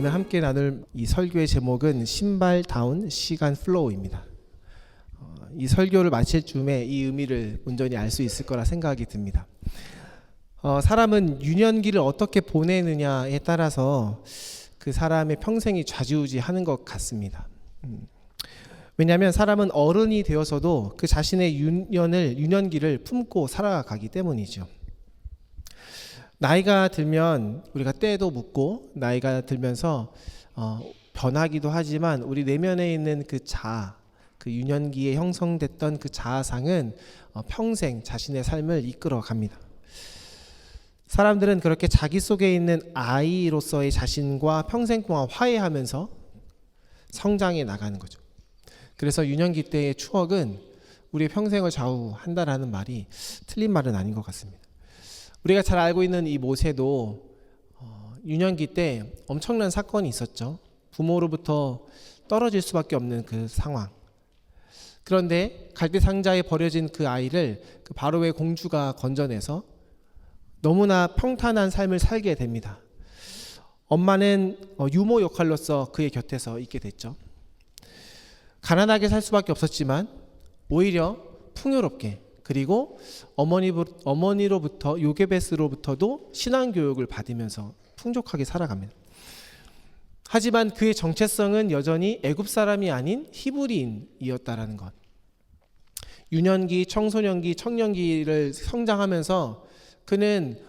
오늘 함께 나눌 이 설교의 제목은 신발다운 시간 플로우입니다. 이 설교를 마칠 즈음에 이 의미를 온전히 알 수 있을 거라 생각이 듭니다. 사람은 유년기를 어떻게 보내느냐에 따라서 그 사람의 평생이 좌지우지하는 것 같습니다. 왜냐하면 사람은 어른이 되어서도 그 자신의 유년기를 품고 살아가기 때문이죠. 나이가 들면 우리가 때도 묻고 나이가 들면서 변하기도 하지만 우리 내면에 있는 그 자아, 그 유년기에 형성됐던 그 자아상은 평생 자신의 삶을 이끌어 갑니다. 사람들은 그렇게 자기 속에 있는 아이로서의 자신과 평생 동안 화해하면서 성장해 나가는 거죠. 그래서 유년기 때의 추억은 우리의 평생을 좌우한다라는 말이 틀린 말은 아닌 것 같습니다. 우리가 잘 알고 있는 이 모세도 유년기 때 엄청난 사건이 있었죠. 부모로부터 떨어질 수밖에 없는 그 상황. 그런데 갈대 상자에 버려진 그 아이를 그 바로의 공주가 건져내서 너무나 평탄한 삶을 살게 됩니다. 엄마는 유모 역할로서 그의 곁에서 있게 됐죠. 가난하게 살 수밖에 없었지만 오히려 풍요롭게, 그리고 어머니로부터 요게베스로부터도 신앙교육을 받으면서 풍족하게 살아갑니다. 하지만 그의 정체성은 여전히 애굽 사람이 아닌 히브리인이었다라는 것. 유년기, 청소년기, 청년기를 성장하면서 그는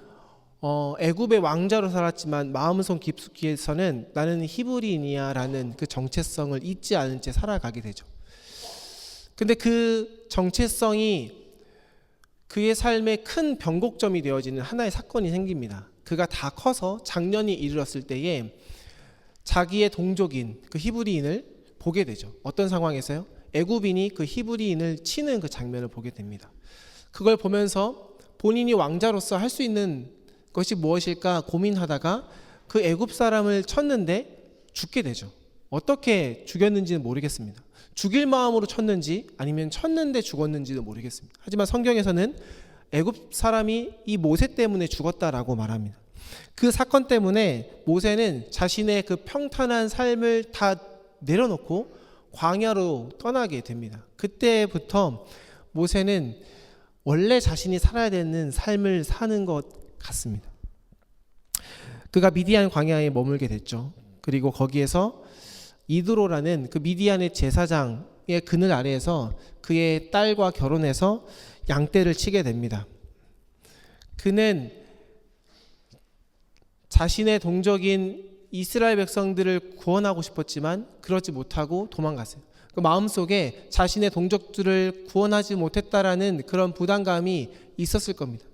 애굽의 왕자로 살았지만 마음속 깊숙이에서는 나는 히브리인이야 라는 그 정체성을 잊지 않은 채 살아가게 되죠. 근데 그 정체성이 그의 삶에 큰 변곡점이 되어지는 하나의 사건이 생깁니다. 그가 다 커서 장년이 이르렀을 때에 자기의 동족인 그 히브리인을 보게 되죠. 어떤 상황에서요? 애굽인이 그 히브리인을 치는 그 장면을 보게 됩니다. 그걸 보면서 본인이 왕자로서 할 수 있는 것이 무엇일까 고민하다가 그 애굽 사람을 쳤는데 죽게 되죠. 어떻게 죽였는지는 모르겠습니다. 죽일 마음으로 쳤는지 아니면 쳤는데 죽었는지도 모르겠습니다. 하지만 성경에서는 애굽 사람이 이 모세 때문에 죽었다라고 말합니다. 그 사건 때문에 모세는 자신의 그 평탄한 삶을 다 내려놓고 광야로 떠나게 됩니다. 그때부터 모세는 원래 자신이 살아야 되는 삶을 사는 것 같습니다. 그가 미디안 광야에 머물게 됐죠. 그리고 거기에서 이드로라는 그 미디안의 제사장의 그늘 아래에서 그의 딸과 결혼해서 양떼를 치게 됩니다. 그는 자신의 동족인 이스라엘 백성들을 구원하고 싶었지만 그러지 못하고 도망갔어요. 그 마음속에 자신의 동족들을 구원하지 못했다라는 그런 부담감이 있었을 겁니다.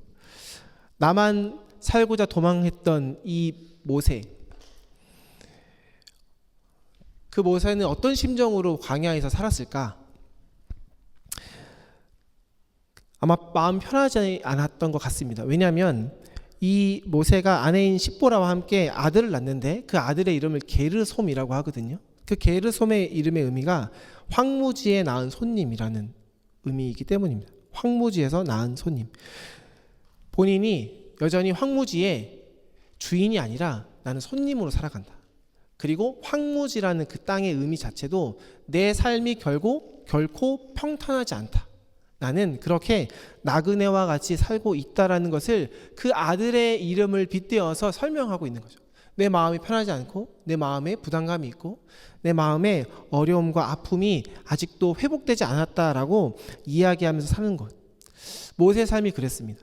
나만 살고자 도망했던 이 모세, 그 모세는 어떤 심정으로 광야에서 살았을까? 아마 마음 편하지 않았던 것 같습니다. 왜냐하면 이 모세가 아내인 십보라와 함께 아들을 낳는데 그 아들의 이름을 게르솜이라고 하거든요. 그 게르솜의 이름의 의미가 황무지에 낳은 손님이라는 의미이기 때문입니다. 황무지에서 낳은 손님. 본인이 여전히 황무지의 주인이 아니라 나는 손님으로 살아간다. 그리고 황무지라는 그 땅의 의미 자체도 내 삶이 결코 평탄하지 않다. 나는 그렇게 나그네와 같이 살고 있다라는 것을 그 아들의 이름을 빗대어서 설명하고 있는 거죠. 내 마음이 편하지 않고 내 마음에 부담감이 있고 내 마음에 어려움과 아픔이 아직도 회복되지 않았다라고 이야기하면서 사는 것. 모세의 삶이 그랬습니다.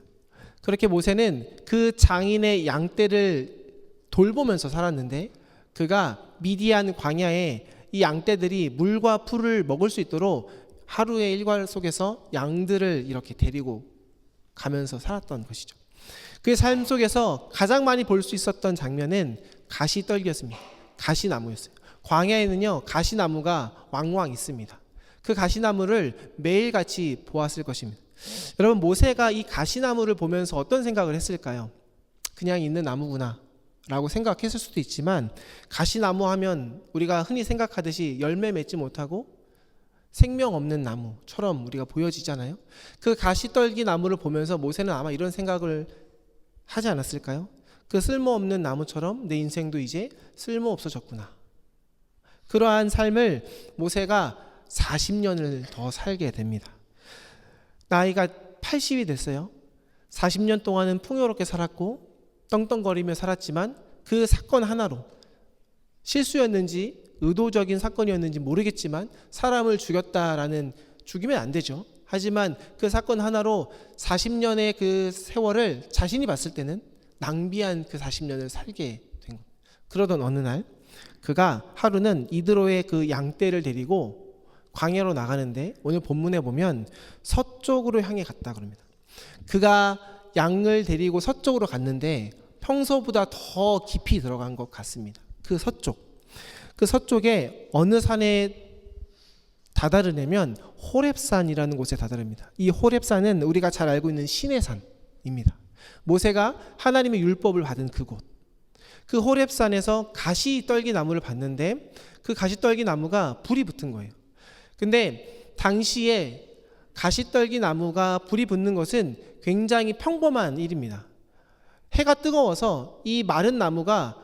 그렇게 모세는 그 장인의 양떼를 돌보면서 살았는데 그가 미디안 광야에 이 양떼들이 물과 풀을 먹을 수 있도록 하루의 일과 속에서 양들을 이렇게 데리고 가면서 살았던 것이죠. 그의 삶 속에서 가장 많이 볼 수 있었던 장면은 가시떨기였습니다. 가시나무였어요. 광야에는요 가시나무가 왕왕 있습니다. 그 가시나무를 매일같이 보았을 것입니다. 여러분, 모세가 이 가시나무를 보면서 어떤 생각을 했을까요? 그냥 있는 나무구나 라고 생각했을 수도 있지만, 가시나무 하면 우리가 흔히 생각하듯이 열매 맺지 못하고 생명 없는 나무처럼 우리가 보여지잖아요. 그 가시떨기 나무를 보면서 모세는 아마 이런 생각을 하지 않았을까요? 그 쓸모없는 나무처럼 내 인생도 이제 쓸모없어졌구나. 그러한 삶을 모세가 40년을 더 살게 됩니다. 나이가 80이 됐어요. 40년 동안은 풍요롭게 살았고 떵떵거리며 살았지만 그 사건 하나로, 실수였는지 의도적인 사건이었는지 모르겠지만 사람을 죽였다라는, 죽이면 안 되죠. 하지만 그 사건 하나로 40년의 그 세월을 자신이 봤을 때는 낭비한 그 40년을 살게 된 겁니다. 그러던 어느 날 그가 하루는 이드로의 그 양떼를 데리고 광야로 나가는데, 오늘 본문에 보면 서쪽으로 향해 갔다 그럽니다. 그가 양을 데리고 서쪽으로 갔는데 평소보다 더 깊이 들어간 것 같습니다. 그 서쪽에 어느 산에 다다르냐면 호렙산이라는 곳에 다다릅니다. 이 호렙산은 우리가 잘 알고 있는 신의 산입니다. 모세가 하나님의 율법을 받은 그곳. 그 호렙산에서 가시떨기 나무를 봤는데 그 가시떨기 나무가 불이 붙은 거예요. 근데 당시에 가시떨기 나무가 불이 붙는 것은 굉장히 평범한 일입니다. 해가 뜨거워서 이 마른 나무가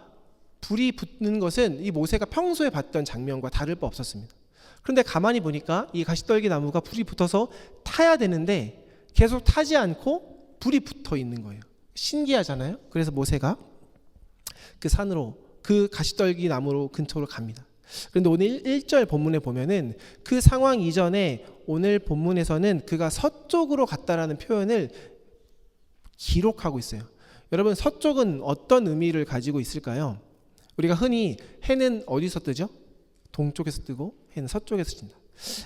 불이 붙는 것은 이 모세가 평소에 봤던 장면과 다를 바 없었습니다. 그런데 가만히 보니까 이 가시떨기 나무가 불이 붙어서 타야 되는데 계속 타지 않고 불이 붙어 있는 거예요. 신기하잖아요. 그래서 모세가 그 산으로, 그 가시떨기 나무로 근처로 갑니다. 그런데 오늘 1절 본문에 보면은 그 상황 이전에 오늘 본문에서는 그가 서쪽으로 갔다라는 표현을 기록하고 있어요. 여러분, 서쪽은 어떤 의미를 가지고 있을까요? 우리가 흔히 해는 어디서 뜨죠? 동쪽에서 뜨고 해는 서쪽에서 뜬다.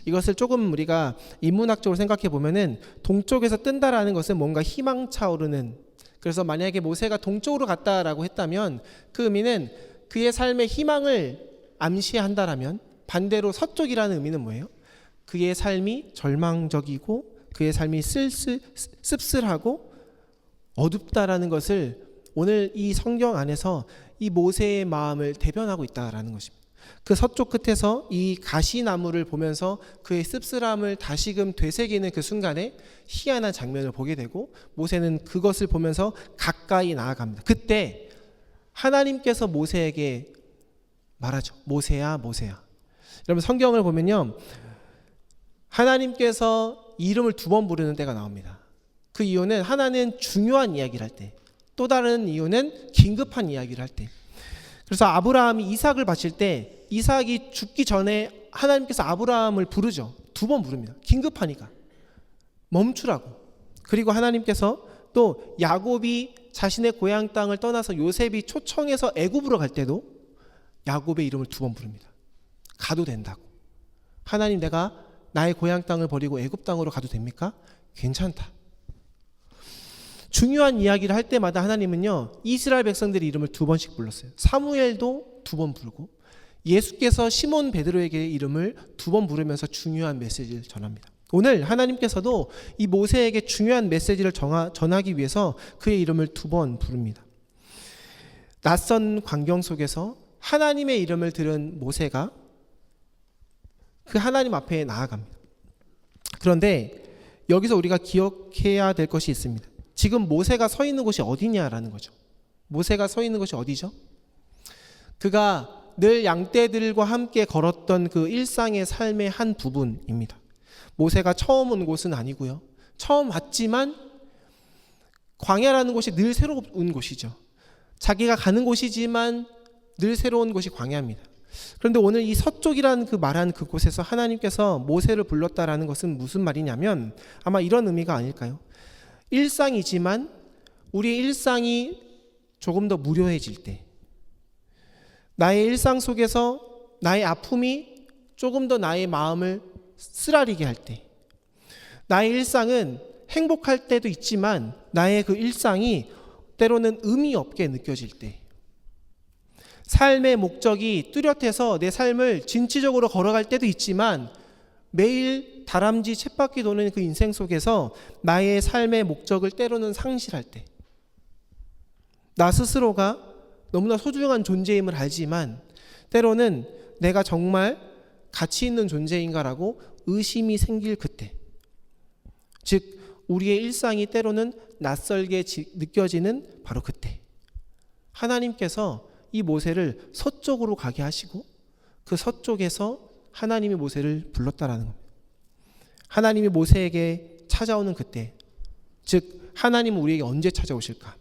이것을 조금 우리가 인문학적으로 생각해 보면은 동쪽에서 뜬다라는 것은 뭔가 희망차오르는, 그래서 만약에 모세가 동쪽으로 갔다라고 했다면 그 의미는 그의 삶의 희망을 암시한다라면, 반대로 서쪽이라는 의미는 뭐예요? 그의 삶이 절망적이고 그의 삶이 씁쓸하고 어둡다라는 것을 오늘 이 성경 안에서 이 모세의 마음을 대변하고 있다라는 것입니다. 그 서쪽 끝에서 이 가시나무를 보면서 그의 씁쓸함을 다시금 되새기는 그 순간에 희한한 장면을 보게 되고, 모세는 그것을 보면서 가까이 나아갑니다. 그때 하나님께서 모세에게 말하죠. 모세야, 모세야. 여러분, 성경을 보면요, 하나님께서 이름을 2번 부르는 때가 나옵니다. 그 이유는 하나는 중요한 이야기를 할 때, 또 다른 이유는 긴급한 이야기를 할 때. 그래서 아브라함이 이삭을 바칠 때 이삭이 죽기 전에 하나님께서 아브라함을 부르죠. 2번 부릅니다. 긴급하니까 멈추라고. 그리고 하나님께서 또 야곱이 자신의 고향 땅을 떠나서 요셉이 초청해서 애굽으로 갈 때도 야곱의 이름을 2번 부릅니다. 가도 된다고. 하나님, 내가 나의 고향 땅을 버리고 애굽 땅으로 가도 됩니까? 괜찮다. 중요한 이야기를 할 때마다 하나님은요, 이스라엘 백성들의 이름을 2번씩 불렀어요. 사무엘도 2번 부르고, 예수께서 시몬 베드로에게 이름을 2번 부르면서 중요한 메시지를 전합니다. 오늘 하나님께서도 이 모세에게 중요한 메시지를 전하기 위해서 그의 이름을 2번 부릅니다. 낯선 광경 속에서 하나님의 이름을 들은 모세가 그 하나님 앞에 나아갑니다. 그런데 여기서 우리가 기억해야 될 것이 있습니다. 지금 모세가 서 있는 곳이 어디냐라는 거죠. 모세가 서 있는 곳이 어디죠? 그가 늘 양떼들과 함께 걸었던 그 일상의 삶의 한 부분입니다. 모세가 처음 온 곳은 아니고요. 처음 왔지만 광야라는 곳이 늘 새로운 곳이죠. 자기가 가는 곳이지만 늘 새로운 곳이 광야입니다. 그런데 오늘 이 서쪽이라는 그 말한 그곳에서 하나님께서 모세를 불렀다라는 것은 무슨 말이냐면 아마 이런 의미가 아닐까요? 일상이지만 우리의 일상이 조금 더 무료해질 때, 나의 일상 속에서 나의 아픔이 조금 더 나의 마음을 쓰라리게 할 때, 나의 일상은 행복할 때도 있지만 나의 그 일상이 때로는 의미 없게 느껴질 때, 삶의 목적이 뚜렷해서 내 삶을 진취적으로 걸어갈 때도 있지만 매일 다람쥐 쳇바퀴 도는 그 인생 속에서 나의 삶의 목적을 때로는 상실할 때, 나 스스로가 너무나 소중한 존재임을 알지만 때로는 내가 정말 가치 있는 존재인가라고 의심이 생길 그때, 즉 우리의 일상이 때로는 낯설게 느껴지는 바로 그때, 하나님께서 이 모세를 서쪽으로 가게 하시고 그 서쪽에서 하나님이 모세를 불렀다라는 겁니다. 하나님이 모세에게 찾아오는 그때, 즉 하나님은 우리에게 언제 찾아오실까?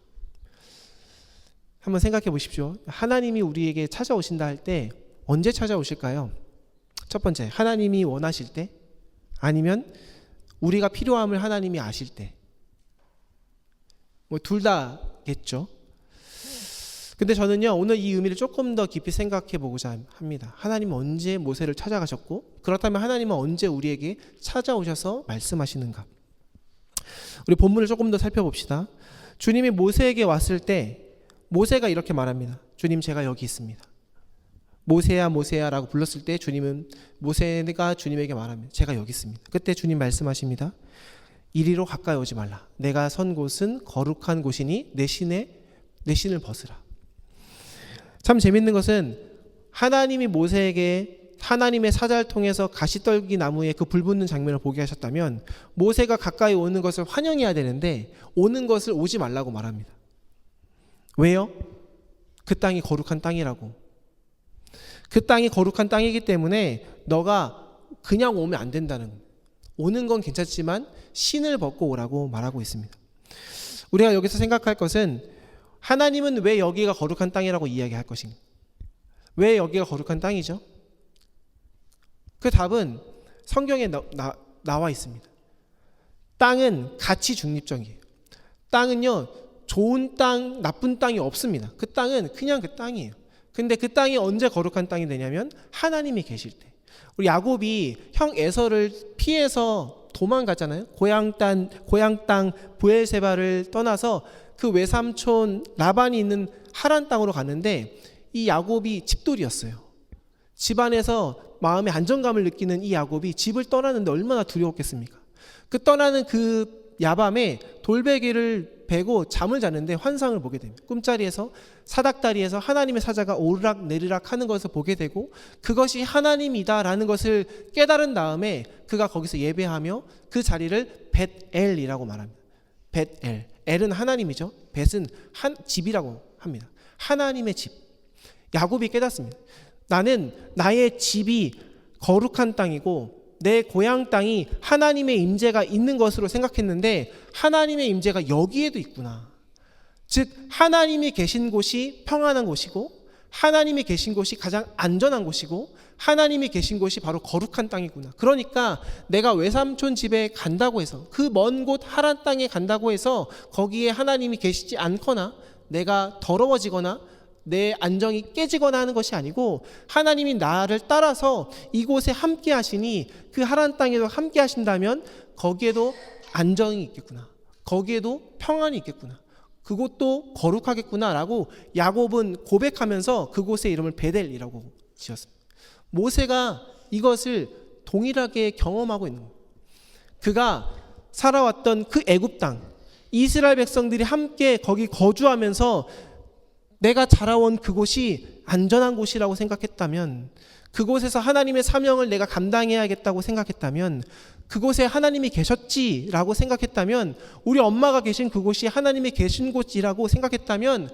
한번 생각해 보십시오. 하나님이 우리에게 찾아오신다 할 때 언제 찾아오실까요? 첫 번째, 하나님이 원하실 때, 아니면 우리가 필요함을 하나님이 아실 때. 뭐 둘 다겠죠. 근데 저는요, 오늘 이 의미를 조금 더 깊이 생각해 보고자 합니다. 하나님은 언제 모세를 찾아가셨고, 그렇다면 하나님은 언제 우리에게 찾아오셔서 말씀하시는가? 우리 본문을 조금 더 살펴봅시다. 주님이 모세에게 왔을 때 모세가 이렇게 말합니다. 주님, 제가 여기 있습니다. 모세야 모세야 라고 불렀을 때 주님은, 모세가 주님에게 말합니다. 제가 여기 있습니다. 그때 주님 말씀하십니다. 이리로 가까이 오지 말라. 내가 선 곳은 거룩한 곳이니 내 신을 벗으라. 참 재밌는 것은 하나님이 모세에게 하나님의 사자를 통해서 가시떨기 나무에 그 불 붙는 장면을 보게 하셨다면 모세가 가까이 오는 것을 환영해야 되는데 오는 것을 오지 말라고 말합니다. 왜요? 그 땅이 거룩한 땅이라고. 그 땅이 거룩한 땅이기 때문에 너가 그냥 오면 안 된다는 겁니다. 오는 건 괜찮지만 신을 벗고 오라고 말하고 있습니다. 우리가 여기서 생각할 것은 하나님은 왜 여기가 거룩한 땅이라고 이야기할 것인가? 왜 여기가 거룩한 땅이죠? 그 답은 성경에 나와 있습니다. 땅은 가치 중립적이에요. 땅은요, 좋은 땅, 나쁜 땅이 없습니다. 그 땅은 그냥 그 땅이에요. 근데 그 땅이 언제 거룩한 땅이 되냐면 하나님이 계실 때. 우리 야곱이 형 에서를 피해서 도망갔잖아요. 고향 땅 브엘세바를 떠나서 그 외삼촌 라반이 있는 하란 땅으로 갔는데 이 야곱이 집돌이였어요. 집안에서 마음의 안정감을 느끼는 이 야곱이 집을 떠나는데 얼마나 두려웠겠습니까? 그 떠나는 그 야밤에 돌베개를 베고 잠을 자는데 환상을 보게 됩니다. 꿈자리에서 사닥다리에서 하나님의 사자가 오르락 내리락 하는 것을 보게 되고 그것이 하나님이다라는 것을 깨달은 다음에 그가 거기서 예배하며 그 자리를 벳엘이라고 말합니다. 벳엘. 엘은 하나님이죠. 벳은 집이라고 합니다. 하나님의 집. 야곱이 깨닫습니다. 나는 나의 집이 거룩한 땅이고 내 고향 땅이 하나님의 임재가 있는 것으로 생각했는데 하나님의 임재가 여기에도 있구나. 즉 하나님이 계신 곳이 평안한 곳이고 하나님이 계신 곳이 가장 안전한 곳이고 하나님이 계신 곳이 바로 거룩한 땅이구나. 그러니까 내가 외삼촌 집에 간다고 해서 그 먼 곳 하란 땅에 간다고 해서 거기에 하나님이 계시지 않거나 내가 더러워지거나 내 안정이 깨지거나 하는 것이 아니고 하나님이 나를 따라서 이곳에 함께 하시니 그 하란 땅에도 함께 하신다면 거기에도 안정이 있겠구나. 거기에도 평안이 있겠구나. 그곳도 거룩하겠구나 라고 야곱은 고백하면서 그곳의 이름을 베델이라고 지었습니다. 모세가 이것을 동일하게 경험하고 있는 거예요. 그가 살아왔던 그 애굽 땅, 이스라엘 백성들이 함께 거기 거주하면서 내가 자라온 그곳이 안전한 곳이라고 생각했다면, 그곳에서 하나님의 사명을 내가 감당해야겠다고 생각했다면, 그곳에 하나님이 계셨지라고 생각했다면, 우리 엄마가 계신 그곳이 하나님이 계신 곳이라고 생각했다면,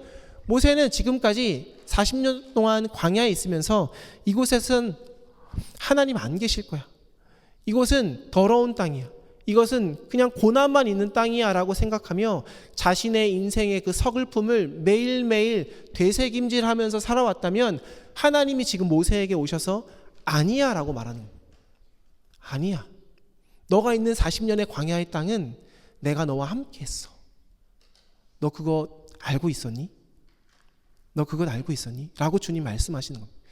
모세는 지금까지 40년 동안 광야에 있으면서 이곳에선 하나님 안 계실 거야. 이곳은 더러운 땅이야. 이것은 그냥 고난만 있는 땅이야 라고 생각하며 자신의 인생의 그 서글픔을 매일매일 되새김질하면서 살아왔다면 하나님이 지금 모세에게 오셔서 아니야 라고 말하는 거예요. 아니야. 너가 있는 40년의 광야의 땅은 내가 너와 함께 했어. 너 그거 알고 있었니? 너 그걸 알고 있었니? 라고 주님 말씀하시는 겁니다.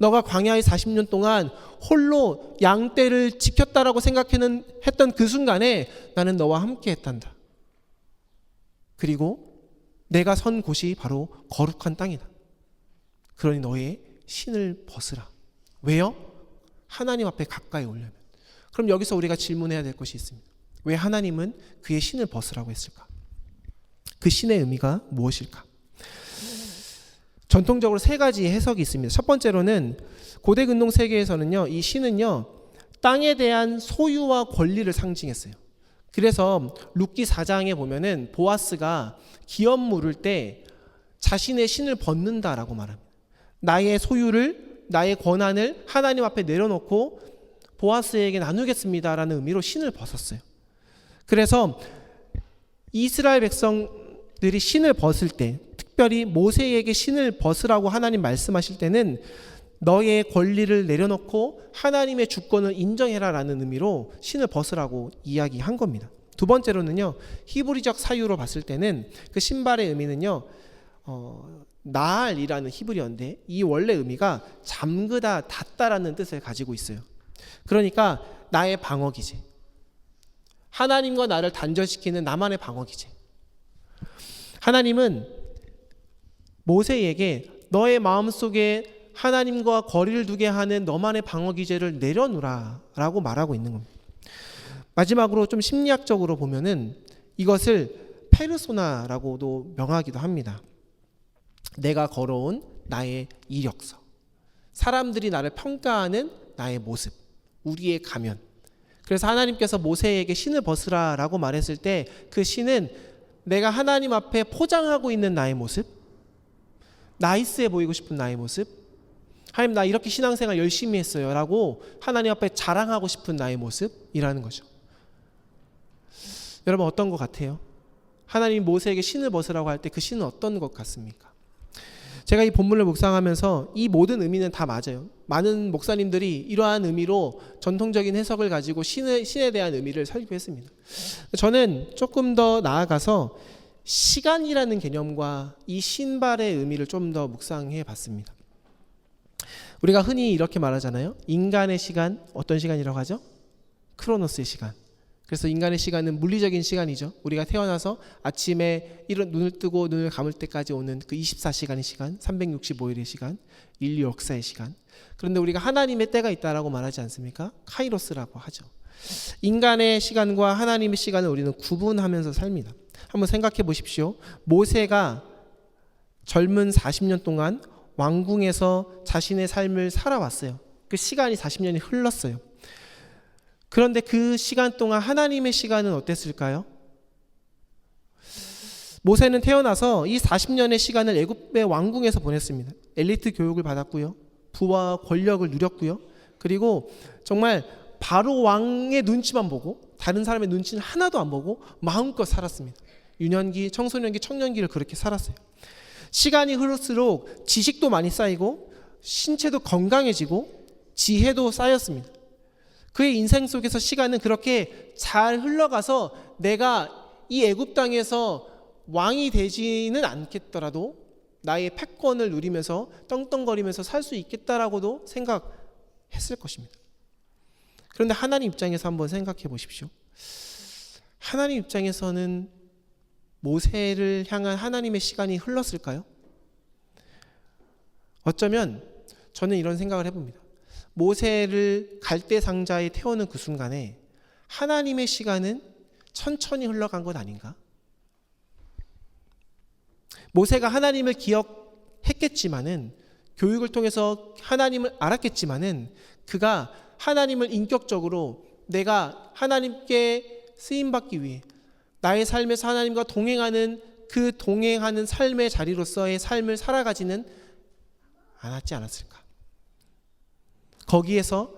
너가 광야의 40년 동안 홀로 양떼를 지켰다라고 했던 그 순간에 나는 너와 함께 했단다. 그리고 내가 선 곳이 바로 거룩한 땅이다. 그러니 너의 신을 벗으라. 왜요? 하나님 앞에 가까이 오려면. 그럼 여기서 우리가 질문해야 될 것이 있습니다. 왜 하나님은 그의 신을 벗으라고 했을까? 그 신의 의미가 무엇일까? 전통적으로 세 가지 해석이 있습니다. 첫 번째로는 고대 근동 세계에서는요, 이 신은요 땅에 대한 소유와 권리를 상징했어요. 그래서 룻기 4장에 보면은 보아스가 기업 물을 때 자신의 신을 벗는다라고 말합니다. 나의 소유를, 나의 권한을 하나님 앞에 내려놓고 보아스에게 나누겠습니다라는 의미로 신을 벗었어요. 그래서 이스라엘 백성들이 신을 벗을 때, 특별히 모세에게 신을 벗으라고 하나님 말씀하실 때는 너의 권리를 내려놓고 하나님의 주권을 인정해라라는 의미로 신을 벗으라고 이야기한 겁니다. 두 번째로는요, 히브리적 사유로 봤을 때는 그 신발의 의미는요, 나알이라는 히브리어인데 이 원래 의미가 잠그다, 닫다라는 뜻을 가지고 있어요. 그러니까 나의 방어기제, 하나님과 나를 단절시키는 나만의 방어기제. 하나님은 모세에게 너의 마음속에 하나님과 거리를 두게 하는 너만의 방어기제를 내려놓으라 라고 말하고 있는 겁니다. 마지막으로 좀 심리학적으로 보면은 이것을 페르소나라고도 명하기도 합니다. 내가 걸어온 나의 이력서, 사람들이 나를 평가하는 나의 모습, 우리의 가면. 그래서 하나님께서 모세에게 신을 벗으라 라고 말했을 때 그 신은 내가 하나님 앞에 포장하고 있는 나의 모습, 나이스해 보이고 싶은 나의 모습, 하나님 나 이렇게 신앙생활 열심히 했어요 라고 하나님 앞에 자랑하고 싶은 나의 모습이라는 거죠. 여러분 어떤 것 같아요? 하나님이 모세에게 신을 벗으라고 할 때 그 신은 어떤 것 같습니까? 제가 이 본문을 묵상하면서 이 모든 의미는 다 맞아요. 많은 목사님들이 이러한 의미로 전통적인 해석을 가지고 신에 대한 의미를 설교했습니다. 저는 조금 더 나아가서 시간이라는 개념과 이 신발의 의미를 좀 더 묵상해 봤습니다. 우리가 흔히 이렇게 말하잖아요. 인간의 시간, 어떤 시간이라고 하죠? 크로노스의 시간. 그래서 인간의 시간은 물리적인 시간이죠. 우리가 태어나서 아침에 눈을 뜨고 눈을 감을 때까지 오는 그 24시간의 시간, 365일의 시간, 인류 역사의 시간. 그런데 우리가 하나님의 때가 있다라고 말하지 않습니까? 카이로스라고 하죠. 인간의 시간과 하나님의 시간을 우리는 구분하면서 삽니다. 한번 생각해 보십시오. 모세가 젊은 40년 동안 왕궁에서 자신의 삶을 살아왔어요. 그 시간이 40년이 흘렀어요. 그런데 그 시간 동안 하나님의 시간은 어땠을까요? 모세는 태어나서 이 40년의 시간을 애굽의 왕궁에서 보냈습니다. 엘리트 교육을 받았고요. 부와 권력을 누렸고요. 그리고 정말 바로 왕의 눈치만 보고 다른 사람의 눈치는 하나도 안 보고 마음껏 살았습니다. 유년기, 청소년기, 청년기를 그렇게 살았어요. 시간이 흐를수록 지식도 많이 쌓이고 신체도 건강해지고 지혜도 쌓였습니다. 그의 인생 속에서 시간은 그렇게 잘 흘러가서 내가 이 애굽 땅에서 왕이 되지는 않겠더라도 나의 패권을 누리면서 떵떵거리면서 살 수 있겠다라고도 생각했을 것입니다. 그런데 하나님 입장에서 한번 생각해 보십시오. 하나님 입장에서는 모세를 향한 하나님의 시간이 흘렀을까요? 어쩌면 저는 이런 생각을 해봅니다. 모세를 갈대 상자에 태우는 그 순간에 하나님의 시간은 천천히 흘러간 것 아닌가? 모세가 하나님을 기억했겠지만은, 교육을 통해서 하나님을 알았겠지만은, 그가 하나님을 인격적으로 내가 하나님께 쓰임받기 위해 나의 삶에서 하나님과 동행하는 그 동행하는 삶의 자리로서의 삶을 살아가지는 않았지 않았을까? 거기에서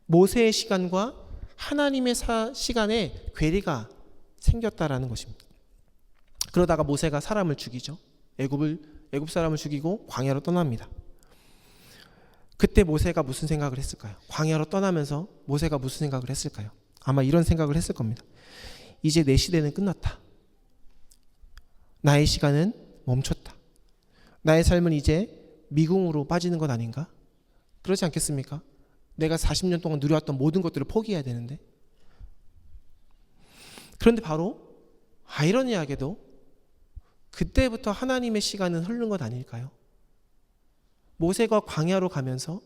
모세의 시간과 하나님의 시간에 괴리가 생겼다라는 것입니다. 그러다가 모세가 사람을 죽이죠. 애굽 사람을 죽이고 광야로 떠납니다. 그때 모세가 무슨 생각을 했을까요? 광야로 떠나면서 모세가 무슨 생각을 했을까요? 아마 이런 생각을 했을 겁니다. 이제 내 시대는 끝났다. 나의 시간은 멈췄다. 나의 삶은 이제 미궁으로 빠지는 것 아닌가? 그렇지 않겠습니까? 내가 40년 동안 누려왔던 모든 것들을 포기해야 되는데. 그런데 바로 아이러니하게도 그때부터 하나님의 시간은 흐른 것 아닐까요? 모세가 광야로 가면서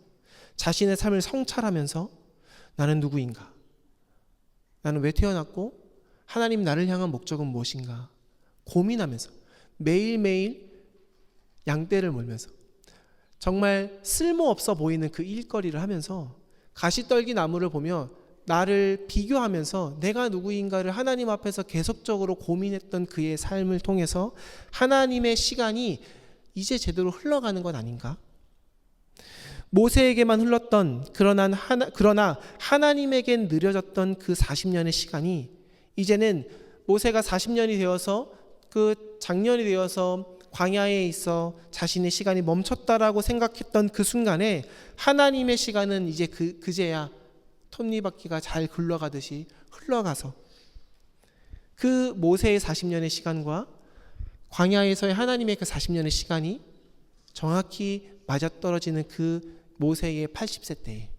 자신의 삶을 성찰하면서 나는 누구인가? 나는 왜 태어났고 하나님 나를 향한 목적은 무엇인가? 고민하면서 매일매일 양떼를 몰면서 정말 쓸모없어 보이는 그 일거리를 하면서 가시떨기 나무를 보며 나를 비교하면서 내가 누구인가를 하나님 앞에서 계속적으로 고민했던 그의 삶을 통해서 하나님의 시간이 이제 제대로 흘러가는 건 아닌가? 모세에게만 흘렀던 그러나 하나님에겐 느려졌던 그 40년의 시간이 이제는 모세가 40년이 되어서 그 장년이 되어서 광야에 있어 자신의 시간이 멈췄다라고 생각했던 그 순간에 하나님의 시간은 이제 그제야 톱니바퀴가 잘 굴러가듯이 흘러가서 그 모세의 40년의 시간과 광야에서의 하나님의 그 40년의 시간이 정확히 맞아떨어지는 그 모세의 80세 때에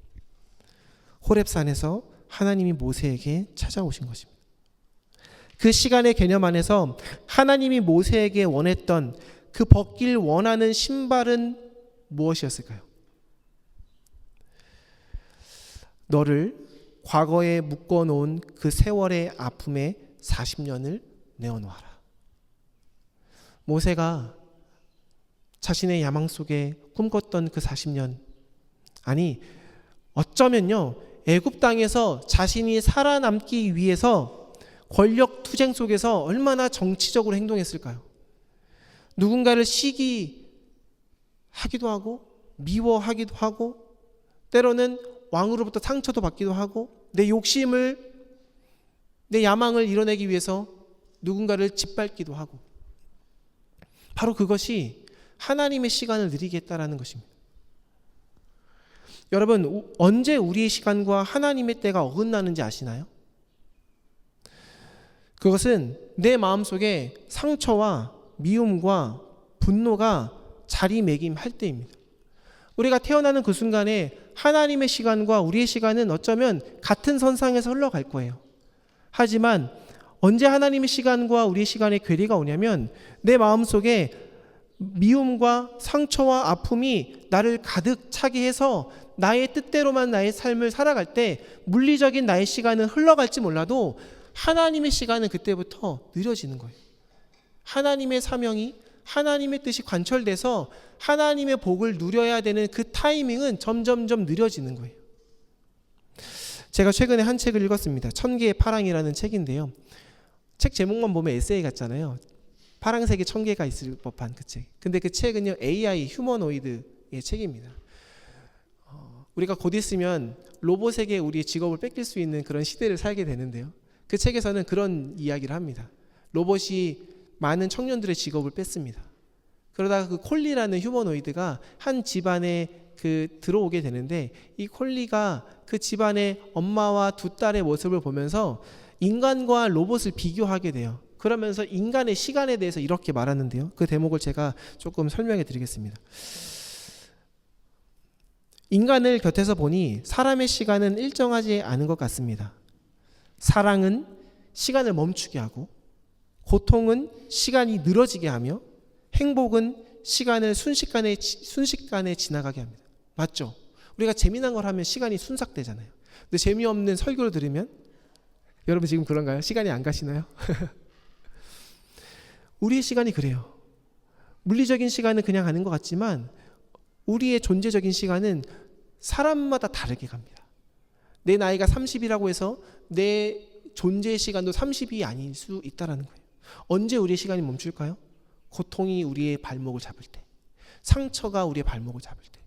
호렙산에서 하나님이 모세에게 찾아오신 것입니다. 그 시간의 개념 안에서 하나님이 모세에게 원했던 그 벗길 원하는 신발은 무엇이었을까요? 너를 과거에 묶어놓은 그 세월의 아픔에 40년을 내어놓아라. 모세가 자신의 야망 속에 꿈꿨던 그 40년, 아니 어쩌면요 애굽 땅에서 자신이 살아남기 위해서 권력 투쟁 속에서 얼마나 정치적으로 행동했을까요? 누군가를 시기하기도 하고 미워하기도 하고 때로는 왕으로부터 상처도 받기도 하고 내 욕심을 내 야망을 이뤄내기 위해서 누군가를 짓밟기도 하고 바로 그것이 하나님의 시간을 느리게 했다라는 것입니다. 여러분 언제 우리의 시간과 하나님의 때가 어긋나는지 아시나요? 그것은 내 마음속에 상처와 미움과 분노가 자리매김할 때입니다. 우리가 태어나는 그 순간에 하나님의 시간과 우리의 시간은 어쩌면 같은 선상에서 흘러갈 거예요. 하지만 언제 하나님의 시간과 우리의 시간에 괴리가 오냐면 내 마음속에 미움과 상처와 아픔이 나를 가득 차게 해서 나의 뜻대로만 나의 삶을 살아갈 때 물리적인 나의 시간은 흘러갈지 몰라도 하나님의 시간은 그때부터 느려지는 거예요. 하나님의 사명이 하나님의 뜻이 관철돼서 하나님의 복을 누려야 되는 그 타이밍은 점점점 느려지는 거예요. 제가 최근에 한 책을 읽었습니다. 천개의 파랑이라는 책인데요. 책 제목만 보면 에세이 같잖아요. 파랑색이 1000개가 있을 법한 그 책. 근데 그 책은요 AI 휴머노이드의 책입니다. 우리가 곧 있으면 로봇에게 우리의 직업을 뺏길 수 있는 그런 시대를 살게 되는데요. 그 책에서는 그런 이야기를 합니다. 로봇이 많은 청년들의 직업을 뺐습니다. 그러다가 그 콜리라는 휴머노이드가 한 집안에 들어오게 되는데 이 콜리가 그 집안의 엄마와 두 딸의 모습을 보면서 인간과 로봇을 비교하게 돼요. 그러면서 인간의 시간에 대해서 이렇게 말하는데요. 그 대목을 제가 조금 설명해 드리겠습니다. 인간을 곁에서 보니 사람의 시간은 일정하지 않은 것 같습니다. 사랑은 시간을 멈추게 하고 고통은 시간이 늘어지게 하며 행복은 시간을 순식간에 지나가게 합니다. 맞죠? 우리가 재미난 걸 하면 시간이 순삭되잖아요. 근데 재미없는 설교를 들으면 여러분 지금 그런가요? 시간이 안 가시나요? 우리의 시간이 그래요. 물리적인 시간은 그냥 가는 것 같지만 우리의 존재적인 시간은 사람마다 다르게 갑니다. 내 나이가 30이라고 해서 내 존재의 시간도 30이 아닐 수 있다는 거예요. 언제 우리의 시간이 멈출까요? 고통이 우리의 발목을 잡을 때, 상처가 우리의 발목을 잡을 때.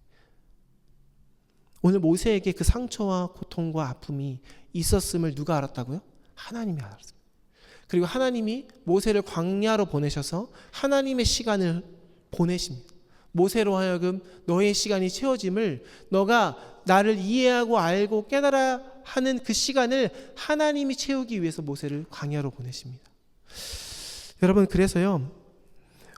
오늘 모세에게 그 상처와 고통과 아픔이 있었음을 누가 알았다고요? 하나님이 알았어요. 그리고 하나님이 모세를 광야로 보내셔서 하나님의 시간을 보내십니다. 모세로 하여금 너의 시간이 채워짐을 너가 나를 이해하고 알고 깨달아 하는 그 시간을 하나님이 채우기 위해서 모세를 광야로 보내십니다. 여러분 그래서요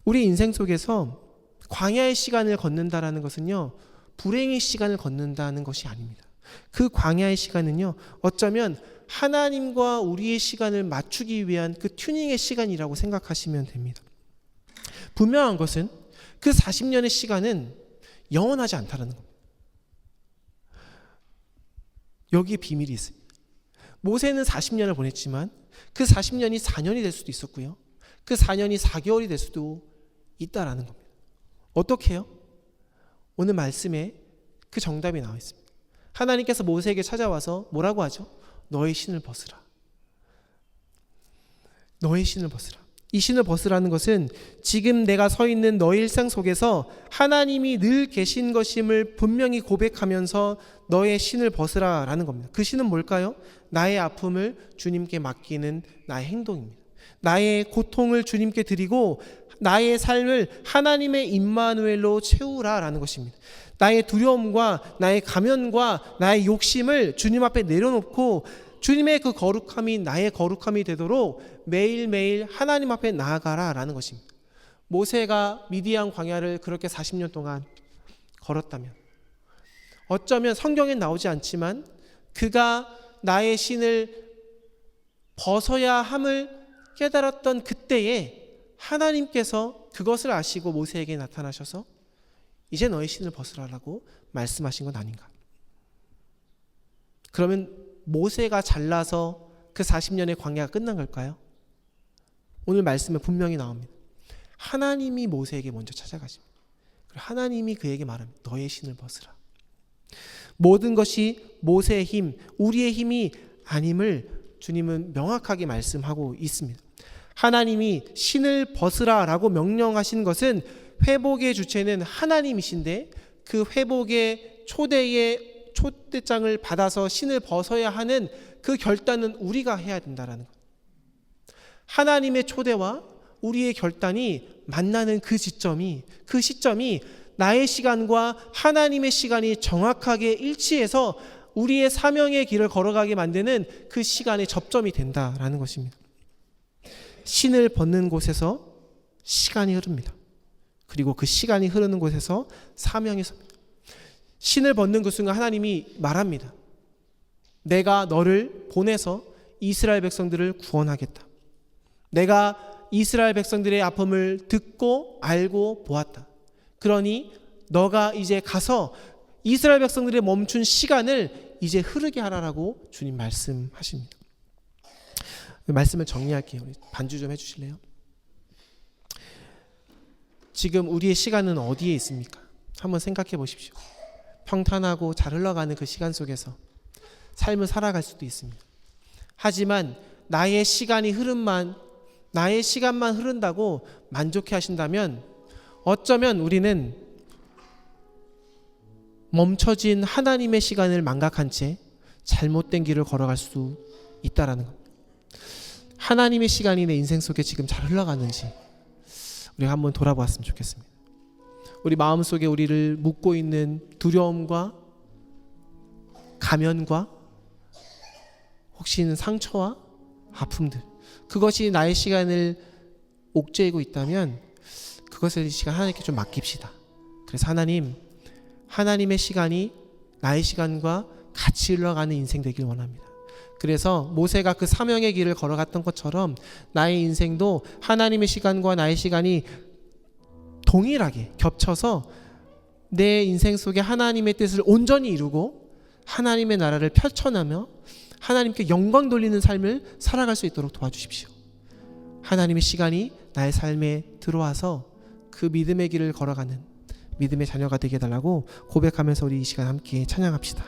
우리 인생 속에서 광야의 시간을 걷는다라는 것은요 불행의 시간을 걷는다는 것이 아닙니다. 그 광야의 시간은요 어쩌면 하나님과 우리의 시간을 맞추기 위한 그 튜닝의 시간이라고 생각하시면 됩니다. 분명한 것은 그 40년의 시간은 영원하지 않다는 겁니다. 여기에 비밀이 있습니다. 모세는 40년을 보냈지만 그 40년이 4년이 될 수도 있었고요. 그 4년이 4개월이 될 수도 있다라는 겁니다. 어떻게 해요? 오늘 말씀에 그 정답이 나와 있습니다. 하나님께서 모세에게 찾아와서 뭐라고 하죠? 너의 신을 벗으라. 너의 신을 벗으라. 이 신을 벗으라는 것은 지금 내가 서 있는 너의 일상 속에서 하나님이 늘 계신 것임을 분명히 고백하면서 너의 신을 벗으라라는 겁니다. 그 신은 뭘까요? 나의 아픔을 주님께 맡기는 나의 행동입니다. 나의 고통을 주님께 드리고 나의 삶을 하나님의 임마누엘로 채우라라는 것입니다. 나의 두려움과 나의 가면과 나의 욕심을 주님 앞에 내려놓고 주님의 그 거룩함이 나의 거룩함이 되도록 매일매일 하나님 앞에 나아가라라는 것입니다. 모세가 미디안 광야를 그렇게 40년 동안 걸었다면, 어쩌면 성경엔 나오지 않지만 그가 나의 신을 벗어야 함을 깨달았던 그때에 하나님께서 그것을 아시고 모세에게 나타나셔서 이제 너의 신을 벗으라라고 말씀하신 건 아닌가? 그러면 모세가 잘나서 그 40년의 광야가 끝난 걸까요? 오늘 말씀에 분명히 나옵니다. 하나님이 모세에게 먼저 찾아가십니다. 하나님이 그에게 말합니다. 너의 신을 벗으라. 모든 것이 모세의 힘, 우리의 힘이 아님을 주님은 명확하게 말씀하고 있습니다. 하나님이 신을 벗으라라고 명령하신 것은 회복의 주체는 하나님이신데 그 회복의 초대장을 받아서 신을 벗어야 하는 그 결단은 우리가 해야 된다라는 것. 하나님의 초대와 우리의 결단이 만나는 그 시점이 나의 시간과 하나님의 시간이 정확하게 일치해서 우리의 사명의 길을 걸어가게 만드는 그 시간의 접점이 된다라는 것입니다. 신을 벗는 곳에서 시간이 흐릅니다. 그리고 그 시간이 흐르는 곳에서 사명이 섭니다. 신을 벗는 그 순간 하나님이 말합니다. 내가 너를 보내서 이스라엘 백성들을 구원하겠다. 내가 이스라엘 백성들의 아픔을 듣고 알고 보았다. 그러니 너가 이제 가서 이스라엘 백성들의 멈춘 시간을 이제 흐르게 하라라고 주님 말씀하십니다. 말씀을 정리할게요. 반주 좀 해주실래요? 지금 우리의 시간은 어디에 있습니까? 한번 생각해 보십시오. 평탄하고 잘 흘러가는 그 시간 속에서 삶을 살아갈 수도 있습니다. 하지만 나의 시간만 흐른다고 만족해 하신다면 어쩌면 우리는 멈춰진 하나님의 시간을 망각한 채 잘못된 길을 걸어갈 수 있다라는 겁니다. 하나님의 시간이 내 인생 속에 지금 잘 흘러가는지 우리가 한번 돌아보았으면 좋겠습니다. 우리 마음속에 우리를 묶고 있는 두려움과 가면과 혹시는 상처와 아픔들, 그것이 나의 시간을 옥죄이고 있다면 그것을 이 시간 하나님께 좀 맡깁시다. 그래서 하나님의 시간이 나의 시간과 같이 흘러가는 인생 되길 원합니다. 그래서 모세가 그 사명의 길을 걸어갔던 것처럼 나의 인생도 하나님의 시간과 나의 시간이 동일하게 겹쳐서 내 인생 속에 하나님의 뜻을 온전히 이루고 하나님의 나라를 펼쳐나며 하나님께 영광 돌리는 삶을 살아갈 수 있도록 도와주십시오. 하나님의 시간이 나의 삶에 들어와서 그 믿음의 길을 걸어가는 믿음의 자녀가 되게 해달라고 고백하면서 우리 이 시간 함께 찬양합시다.